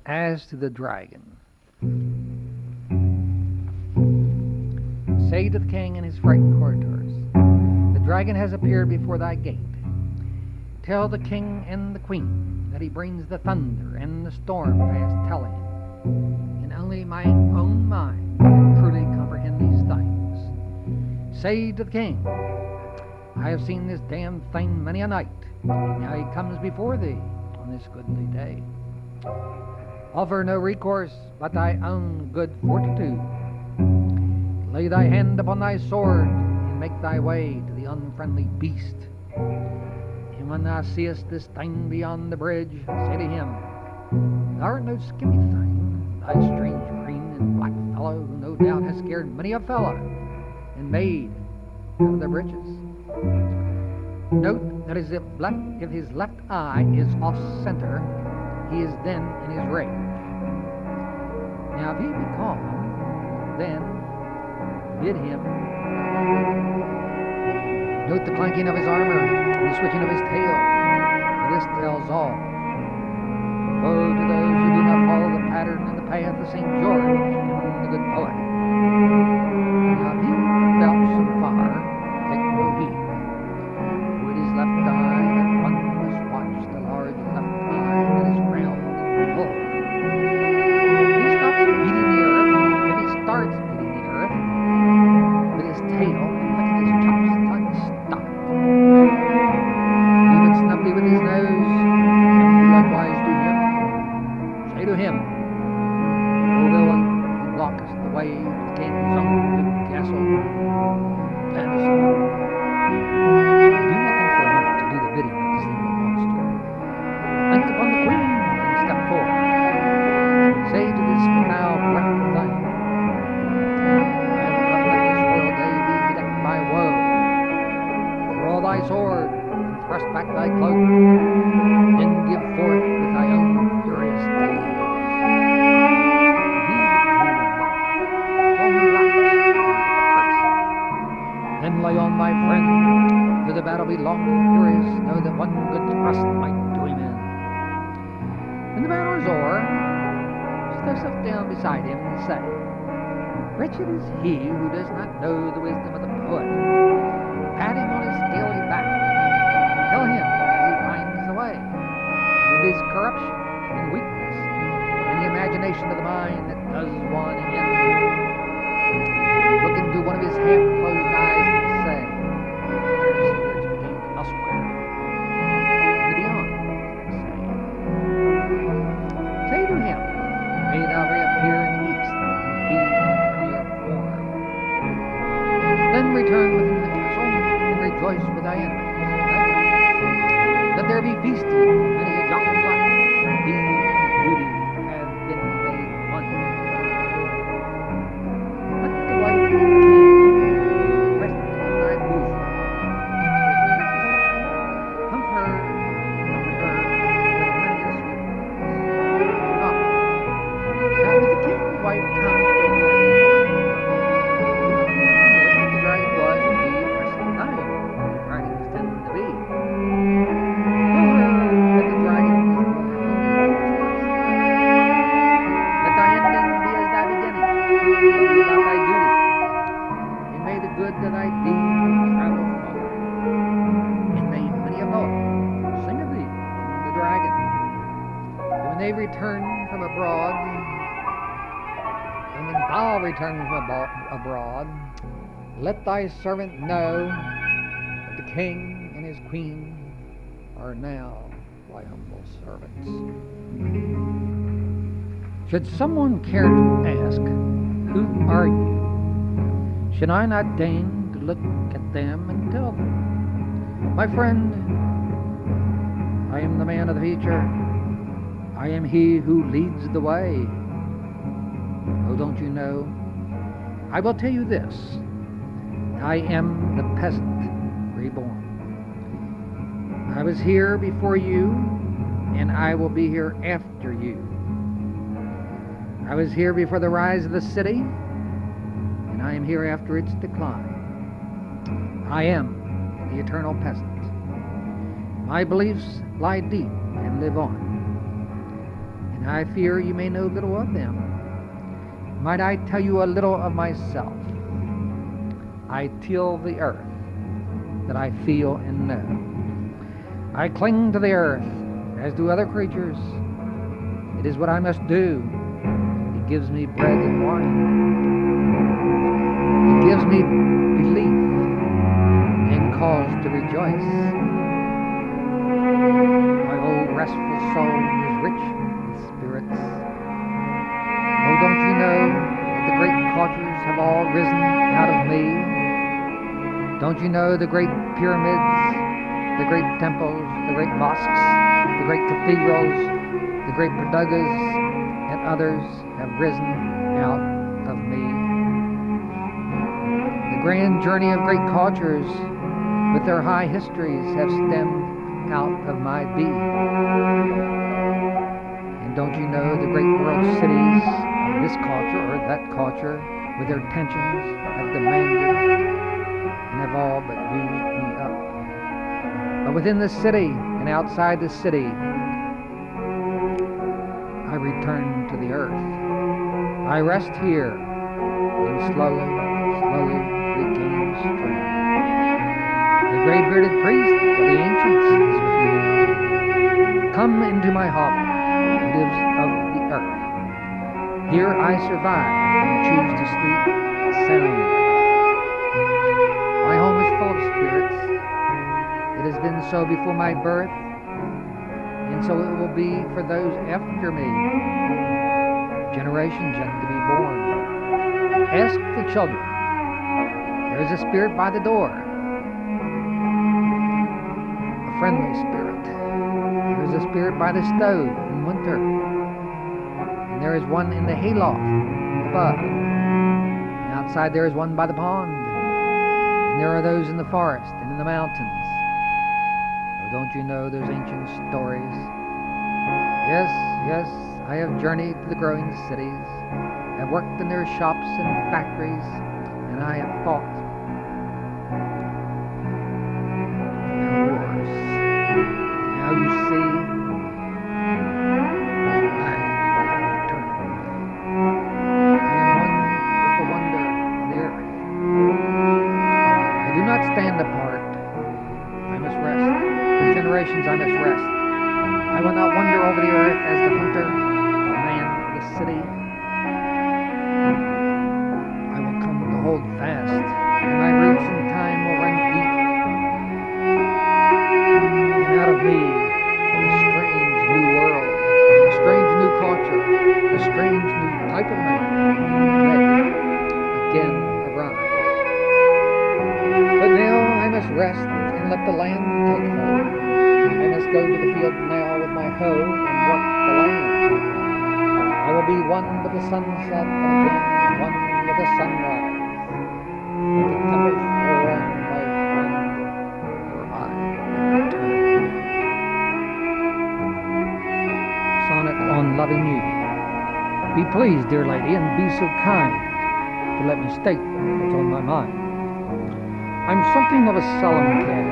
As to the dragon, say to the king and his frightened courtiers, the dragon has appeared before thy gate. Tell the king and the queen that he brings the thunder and the storm past telling, and only my own mind can truly comprehend these things. Say to the king, I have seen this damned thing many a night, and now he comes before thee on this goodly day. Offer no recourse but thy own good fortitude. Lay thy hand upon thy sword, and make thy way to the unfriendly beast. And when thou seest this thing beyond the bridge, say to him, thou art no skimmy thing, thy strange green and black fellow, who no doubt has scared many a fellow, and made out of their breeches. Note that if his left eye is off center, he is then in his rage. Now if he be calm, then bid him. Note the clanking of his armor, and the switching of his tail. This tells all. Woe to those who do not follow the pattern and the path of St. George and the good poet. Now if he belch some fire, take no heed. With his left eye, that one must watch the large left eye that is round and full. If he stops beating the earth, if he starts beating the earth with his tail and licking his chops, time to stop it. Leave it snubbly with his nose, and do likewise to him. Say to him, O villain, who blockest the way to the king's own good castle, stand aside. Do nothing for a moment to do the bidding of this evil monster. Think upon the queen and step forward. Say to this foul-breathed thing, I have not let this royal day be bedecked by woe. Draw thy sword and thrust back thy cloak, then give forth with thy own furious deeds. Be the true light, then lay on my friend, to the battle be long and furious, know that one good thrust might do him in. When the battle is o'er, sit thyself down beside him and say, wretched is he who does not know the wisdom of the poet. Pat him on his scaly back, tell him as he finds the way, with his corruption and weakness, and the imagination of the mind that does one in. Look into one of his half-closed eyes and say, our spirits begin elsewhere, in the beyond, say to him, may thou reappear in the east, and be in premier form. Then return within the castle, and rejoice with thy enemies. Let there be feasting, many a jocund life, and thee and beauty have been made one. Let the wife of the king rest on thy bosom. Comfort her with many a sweet words. Now if the king's wife comes to him, the dragon was indeed a pressing thing, as writings tend to be. Tell her that the dragon is more let thy ending be as thy beginning, without thy duty, and may the good that thy deed travel forward, and may many a poet sing of thee, the dragon. And when they return from abroad, and when thou return from abroad, let thy servant know that the king and his queen are now thy humble servants. Should someone care to ask, who are you? Should I not deign to look at them and tell them, my friend, I am the man of the future. I am he who leads the way. Oh, don't you know? I will tell you this. I am the peasant reborn. I was here before you, and I will be here after you. I was here before the rise of the city, and I am here after its decline. I am the eternal peasant. My beliefs lie deep and live on, and I fear you may know little of them. Might I tell you a little of myself? I till the earth that I feel and know. I cling to the earth as do other creatures. It is what I must do. It gives me bread and wine. It gives me belief and cause to rejoice. My old restful soul is rich with spirits. Oh, don't you know that the great cultures have all risen out of me? Don't you know the great pyramids, the great temples, the great mosques, the great cathedrals, the great pradugas, and others have risen out of me? The grand journey of great cultures with their high histories have stemmed out of my being. And don't you know the great world cities of this culture or that culture with their tensions have demanded and have all but used me up. But within the city and outside the city, I return to the earth. I rest here and slowly, slowly regain strength. The gray-bearded priest of the ancients is with me now. Come into my hovel, lives of the earth. Here I survive and choose to sleep soundly. My home is full of spirits. It has been so before my birth, and so it will be for those after me, generations yet to be born. Ask the children. There is a spirit by the door, a friendly spirit. There is a spirit by the stove in winter, and there is one in the hayloft above. And outside there is one by the pond. And there are those in the forest and in the mountains. Oh, don't you know those ancient stories? Yes, yes, I have journeyed to the growing cities. I've worked in their shops and factories, and I have fought their wars. Now you see, I have returned. I am one with the wonder of the earth. I do not stand apart. I must rest. For generations I must rest. I will not wander over the earth as the hunter, the man of the city. I will come to hold fast, and my roots in time will run deep. And out of me, a strange new world, a strange new culture, a strange new type of man may again arise. But now I must rest and let the land take hold. I must go to the field now with my hoe and work the land. I will be one with the sunset and again one with the sunrise. Let the tempest roll on, my friend, for I have returned. Sonnet on Loving You. Be pleased, dear lady, and be so kind to let me state what's on my mind. I'm something of a solemn cad,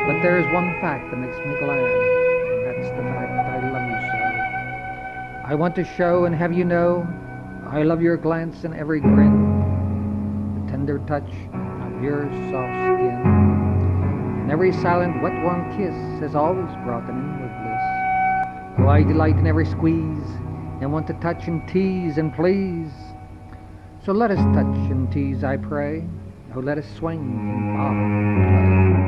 but there is one fact that makes me glad, and that's the fact I love you so. I want to show and have you know, I love your glance and every grin, the tender touch of your soft skin, and every silent wet warm kiss has always brought an inward bliss. Oh, I delight in every squeeze, and want to touch and tease and please. So let us touch and tease, I pray. Oh, let us swing and bob and play.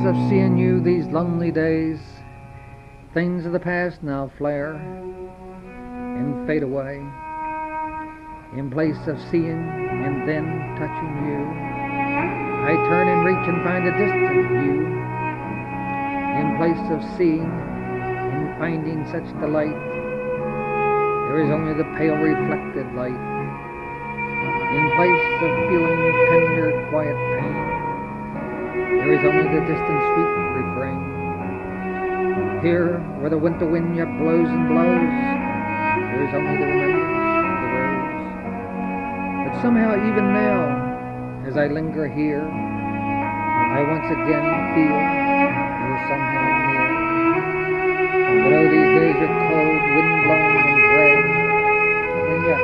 of seeing you these lonely days, things of the past now flare and fade away. In place of seeing and then touching you, I turn and reach and find a distant you. In place of seeing and finding such delight, there is only the pale reflected light. In place of feeling tender, quiet pain, there is only the distant sweet refrain. Here, where the winter wind yet blows and blows, there is only the remembrance of the rose. But somehow even now, as I linger here, I once again feel you are somehow near. But oh, these days are cold, wind-blown and gray, and yet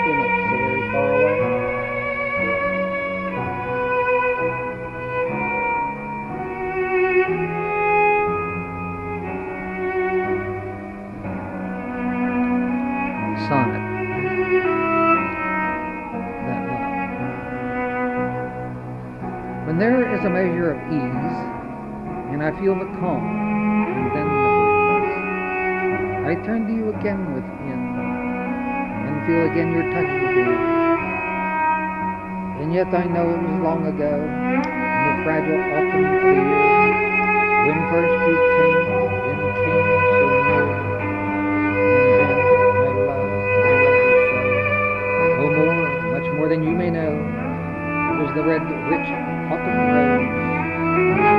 you're not so very far away. Sonnet. That love. When there is a measure of ease, and I feel the calm, and then the breeze, I turn to you again within, and feel again your touch within. And yet I know it was long ago, in the fragile autumn clear, when first you came, then came so near, and then my love you so. Oh, more, much more than you may know, it was the red, rich autumn rose that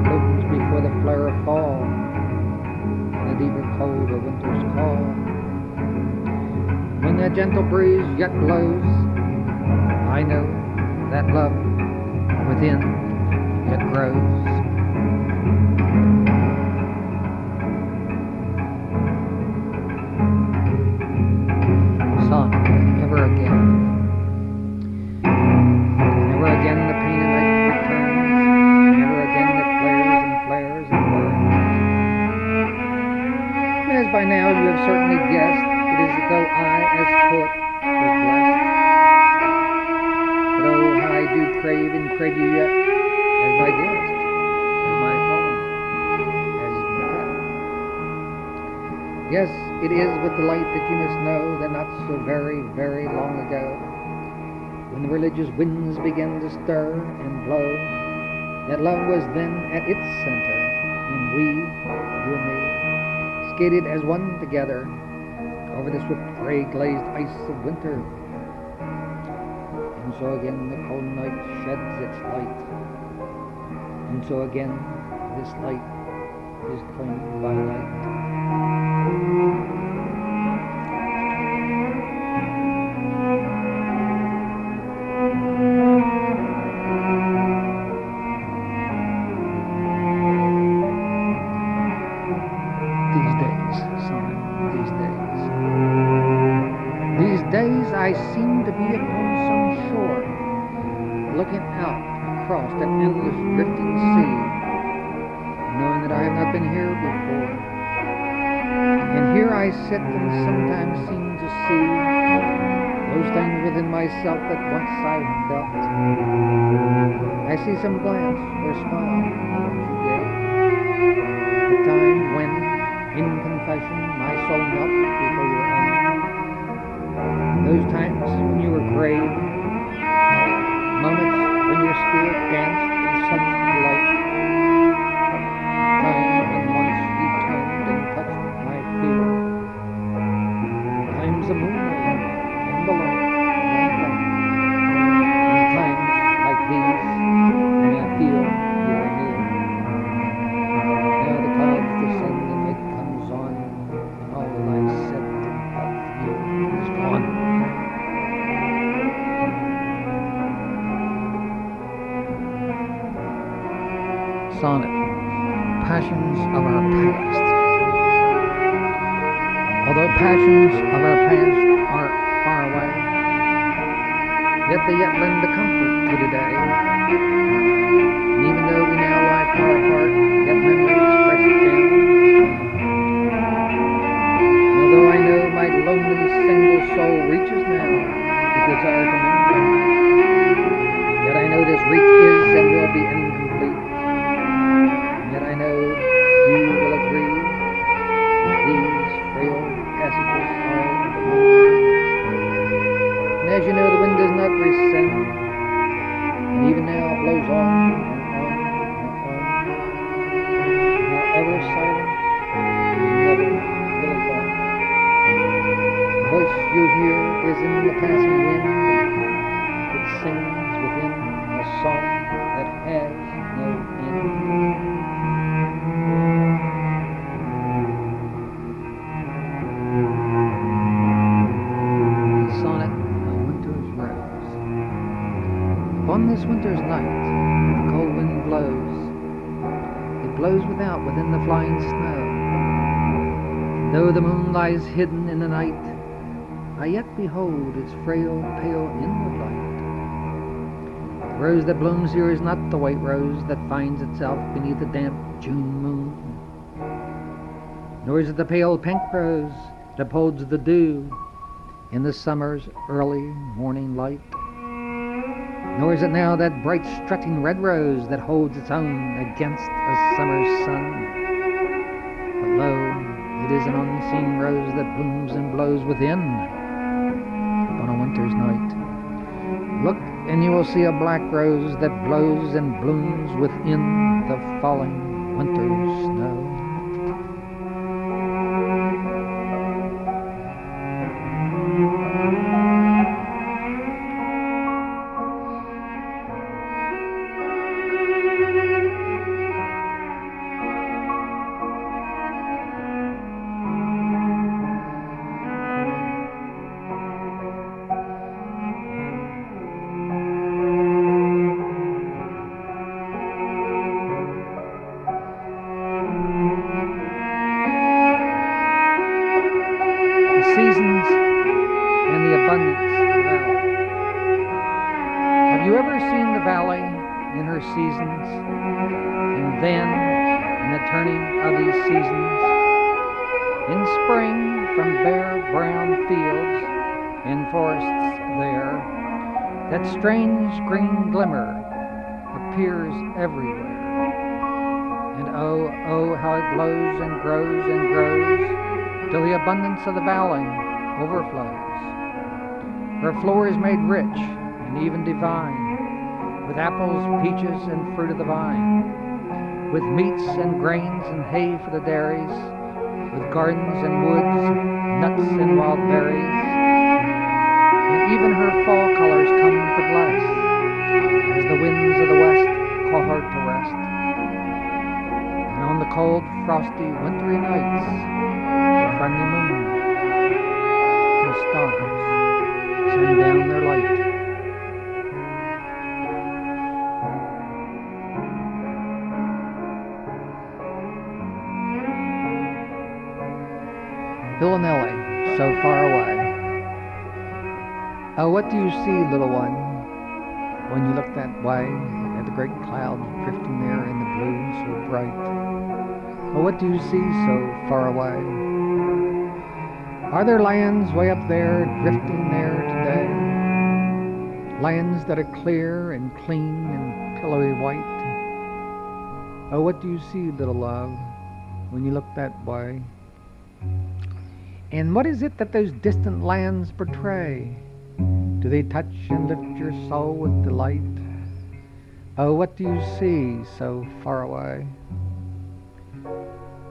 blooms before the flare of fall, and the deeper cold of winter's call. When that gentle breeze yet blows, I know that love within yet grows. Son, never again. Never again the pain and night returns. Never again it flares and flares and burns. And as by now you have certainly guessed, it is as though I, as poet, was blessed. But oh, how I do crave and crave you yet, as my dearest, as my own, as my pet. Yes, it is with delight that you must know that not so very, very long ago, when the religious winds began to stir and blow, that love was then at its center, and we, you and me, skated as one together over the swift gray glazed ice of winter. And so again the cold night sheds its light, and so again this light is claimed by night. These days, son, these days. These days I seem to be upon some shore, looking out across that endless drifting sea, knowing that I have not been here before. And here I sit and sometimes seem to see those things within myself that once I felt. I see some glance or smile that you gave, the time when, in confession, my soul knelt before your own. Those times when you were grave, moments when your spirit danced in such delight, time when once you turned and touched my fear, times of moonlight and the light, and times like these when I feel you are near. Now the clouds descend and night comes on, and all I said of you is gone. Sonnet, passions of our past. Although passions of our past are far away, yet they yet lend the comfort to today. And even though we now lie far apart, yet memories press down. And although I know my lonely single soul reaches now the desire to know, yet I know this reach is and will be incomplete you hear is in the passing wind. It sings within a song that has no end. A sonnet of winter's rose. Upon this winter's night, the cold wind blows. It blows without, within the flying snow. Though the moon lies hidden in the night, I yet behold its frail, pale inward light. The rose that blooms here is not the white rose that finds itself beneath the damp June moon, nor is it the pale pink rose that upholds the dew in the summer's early morning light, nor is it now that bright strutting red rose that holds its own against a summer's sun. But lo, it is an unseen rose that blooms and blows within on a winter's night. Look, and you will see a black rose that blows and blooms within the falling winter's snow. Seasons and the abundance of the valley. Have you ever seen the valley in her seasons, and then in the turning of these seasons? In spring, from bare brown fields and forests there, that strange green glimmer appears everywhere. And oh, oh, how it glows and grows and grows, till the abundance of the valley overflows. Her floor is made rich and even divine, with apples, peaches, and fruit of the vine, with meats and grains and hay for the dairies, with gardens and woods, nuts and wild berries. And even her fall colors come to bless, as the winds of the west call her to rest. And on the cold, frosty, wintry nights, the friendly moon and stars send down their light. Villanelle, so far away. Oh, what do you see, little one, when you look that way at the great clouds drifting there in the blue so bright? Oh, what do you see so far away? Are there lands way up there, drifting there today? Lands that are clear and clean and pillowy white? Oh, what do you see, little love, when you look that way? And what is it that those distant lands portray? Do they touch and lift your soul with delight? Oh, what do you see so far away?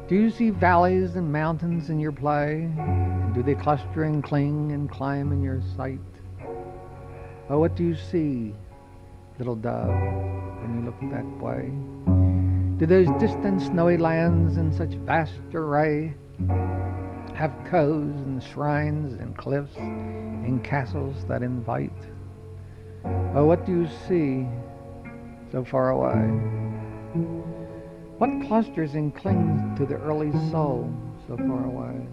Do you see valleys and mountains in your play? And do they cluster and cling and climb in your sight? Oh, what do you see, little dove, when you look that way? Do those distant snowy lands in such vast array have coves and shrines and cliffs and castles that invite? Oh, what do you see so far away? What clusters and clings to the early soul so far away?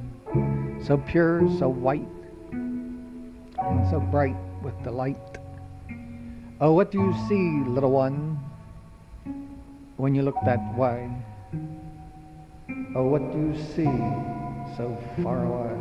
So pure, so white, and so bright with delight. Oh, what do you see, little one, when you look that way? Oh, what do you see so far away?